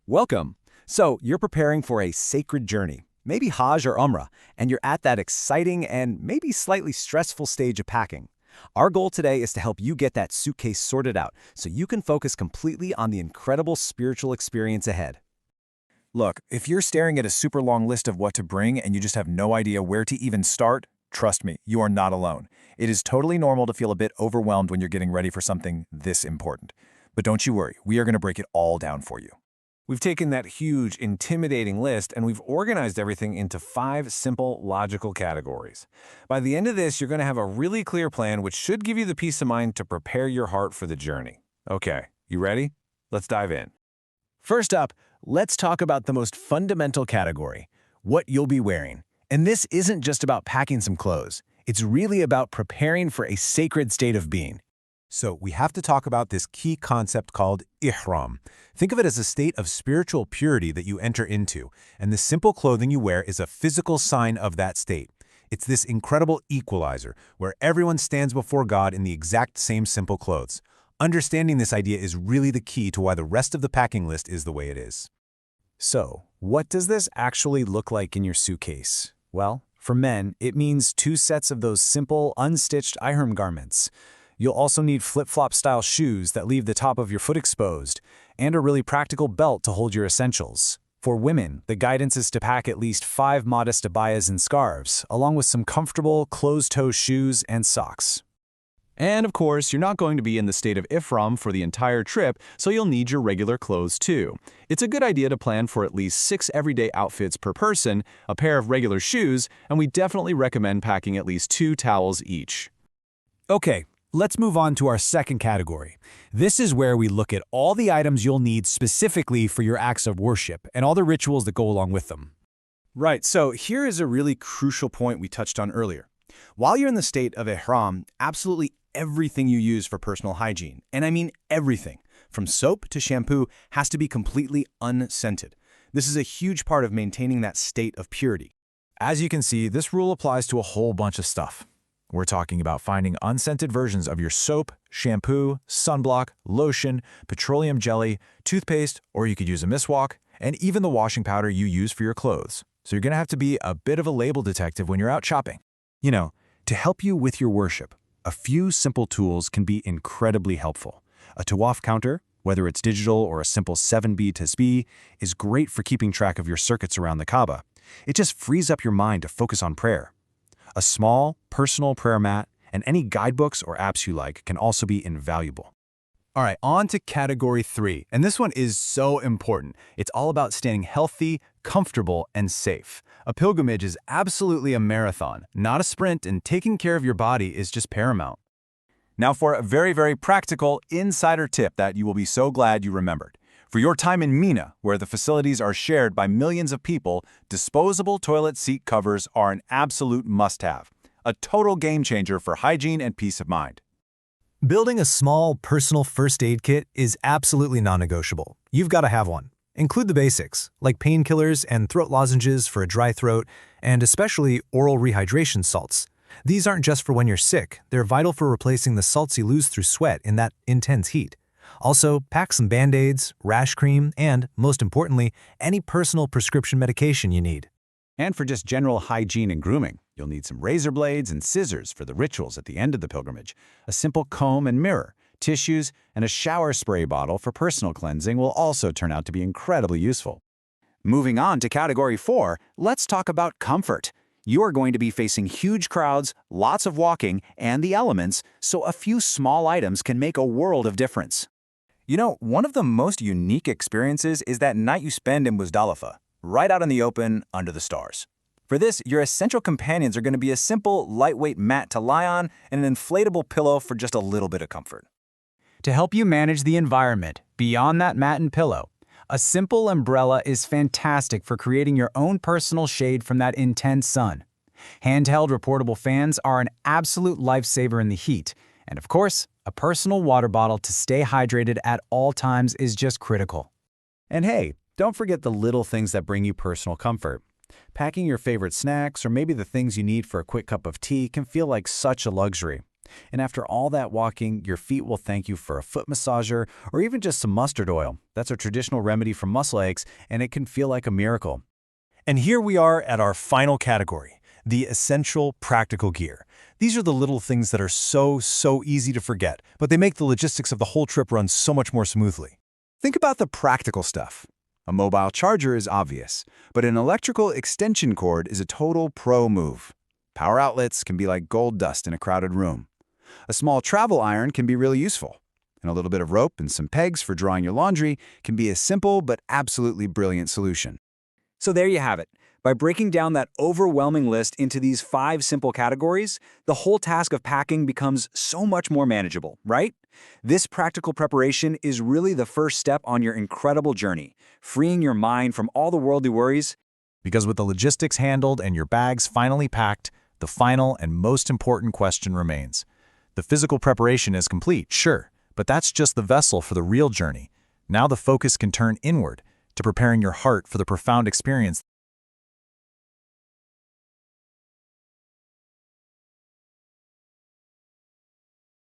Welcome. So, you're preparing for a sacred journey, maybe Hajj or Umrah, and you're at that exciting and maybe slightly stressful stage of packing. Our goal today is to help you get that suitcase sorted out so you can focus completely on the incredible spiritual experience ahead. Look, if you're staring at a super long list of what to bring and you just have no idea where to even start, trust me, you are not alone. It is totally normal to feel a bit overwhelmed when you're getting ready for something this important. But don't you worry, we are going to break it all down for you. We've taken that huge, intimidating list and we've organized everything into 5 simple, logical categories. By the end of this, you're going to have a really clear plan which should give you the peace of mind to prepare your heart for the journey. Okay, you ready? Let's dive in. First up, let's talk about the most fundamental category, what you'll be wearing. And this isn't just about packing some clothes. It's really about preparing for a sacred state of being. So we have to talk about this key concept called ihram. Think of it as a state of spiritual purity that you enter into, and the simple clothing you wear is a physical sign of that state. It's this incredible equalizer where everyone stands before God in the exact same simple clothes. Understanding this idea is really the key to why the rest of the packing list is the way it is. So, what does this actually look like in your suitcase? Well, for men, it means 2 sets of those simple, unstitched ihram garments. You'll also need flip-flop style shoes that leave the top of your foot exposed, and a really practical belt to hold your essentials. For women, the guidance is to pack at least 5 modest abayas and scarves, along with some comfortable closed-toe shoes and socks. And of course, you're not going to be in the state of ihram for the entire trip, so you'll need your regular clothes too. It's a good idea to plan for at least 6 everyday outfits per person, a pair of regular shoes, and we definitely recommend packing at least 2 towels each. Okay, let's move on to our second category. This is where we look at all the items you'll need specifically for your acts of worship and all the rituals that go along with them. Right, so here is a really crucial point we touched on earlier. While you're in the state of ihram, absolutely everything you use for personal hygiene, and I mean everything, from soap to shampoo, has to be completely unscented. This is a huge part of maintaining that state of purity. As you can see, this rule applies to a whole bunch of stuff. We're talking about finding unscented versions of your soap, shampoo, sunblock, lotion, petroleum jelly, toothpaste, or you could use a miswak, and even the washing powder you use for your clothes. So you're going to have to be a bit of a label detective when you're out shopping. You know, to help you with your worship, a few simple tools can be incredibly helpful. A tawaf counter, whether it's digital or a simple 7B tasbih, is great for keeping track of your circuits around the Kaaba. It just frees up your mind to focus on prayer. A small, personal prayer mat and any guidebooks or apps you like can also be invaluable. All right, on to category 3, and this one is so important. It's all about staying healthy, comfortable, and safe. A pilgrimage is absolutely a marathon, not a sprint, and taking care of your body is just paramount. Now for a very practical insider tip that you will be so glad you remembered. For your time in Mina, where the facilities are shared by millions of people, disposable toilet seat covers are an absolute must-have. A total game changer for hygiene and peace of mind. Building a small, personal first aid kit is absolutely non-negotiable. You've got to have one. Include the basics, like painkillers and throat lozenges for a dry throat, and especially oral rehydration salts. These aren't just for when you're sick, they're vital for replacing the salts you lose through sweat in that intense heat. Also, pack some Band-Aids, rash cream, and, most importantly, any personal prescription medication you need. And for just general hygiene and grooming, you'll need some razor blades and scissors for the rituals at the end of the pilgrimage. A simple comb and mirror, tissues, and a shower spray bottle for personal cleansing will also turn out to be incredibly useful. Moving on to category 4, let's talk about comfort. You are going to be facing huge crowds, lots of walking, and the elements, so a few small items can make a world of difference. You know, one of the most unique experiences is that night you spend in Muzdalifah, right out in the open, under the stars. For this, your essential companions are going to be a simple, lightweight mat to lie on and an inflatable pillow for just a little bit of comfort. To help you manage the environment beyond that mat and pillow, a simple umbrella is fantastic for creating your own personal shade from that intense sun. Handheld reportable fans are an absolute lifesaver in the heat, and of course, a personal water bottle to stay hydrated at all times is just critical. And hey, don't forget the little things that bring you personal comfort. Packing your favorite snacks or maybe the things you need for a quick cup of tea can feel like such a luxury. And after all that walking, your feet will thank you for a foot massager or even just some mustard oil. That's a traditional remedy for muscle aches, and it can feel like a miracle. And here we are at our final category, the essential practical gear. These are the little things that are so easy to forget, but they make the logistics of the whole trip run so much more smoothly. Think about the practical stuff. A mobile charger is obvious, but an electrical extension cord is a total pro move. Power outlets can be like gold dust in a crowded room. A small travel iron can be really useful. And a little bit of rope and some pegs for drawing your laundry can be a simple but absolutely brilliant solution. So there you have it. By breaking down that overwhelming list into these 5 simple categories, the whole task of packing becomes so much more manageable, right? This practical preparation is really the first step on your incredible journey, freeing your mind from all the worldly worries. Because with the logistics handled and your bags finally packed, the final and most important question remains. The physical preparation is complete, sure, but that's just the vessel for the real journey. Now the focus can turn inward, to preparing your heart for the profound experience